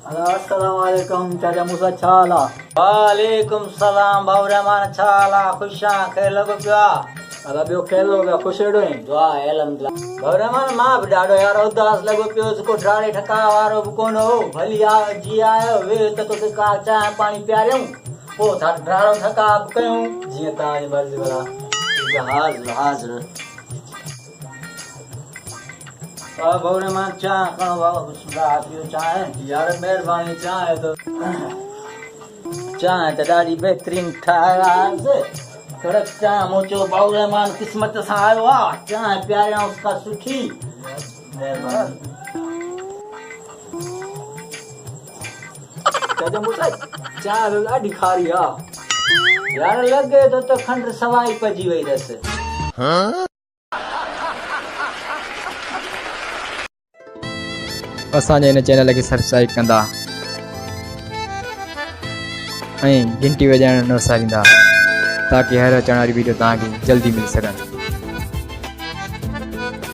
अस्सलामुअलैकुम चाचा मूसा छाला। वालेकुम सलाम भाऊ रहमान छाला खुशा खे लॻो पियो आहे। अला ॿियो खेलो पिया ख़ुशि हेॾो आहीं? दुआ आहे अल्हम्दुलिल्लाह। भाऊ रहमान मां बि ॾाढो यार उदास लॻो पियो, जेको ड्राड़े ठका वारो बि कोन हो। भली जी आयो वे त तोखे का चांहि पाणी पियारियूं, पोइ था ड्राड़ो ठका बि कयूं। जीअं तव्हांजी मर्ज़ी भला। हाज़िर हाज़िर। भाऊ रहमान चांहि खणो बाबा, पियो चांहि। यार महिरबानी चांहि तो चांहि त ॾाढी बहितरीन ठाहियासीं। कड़क चांहि मूं चयो भाऊ रहमान क़िस्मत सां आयो आहे, चांहि पियारियांसि का सुठी। महिरबानी। चाचा मूसा चांहि तो ॾाढी खारी आहे। यार लॻे थो त खंड सवाई पइजी वई अथसि। असांजे हिन चैनल खे सब्सक्राइब कंदा ऐं घंटी वॼाइण न विसारींदा ताकि हर अचण वारी वीडियो तव्हांखे जल्दी मिली सघनि।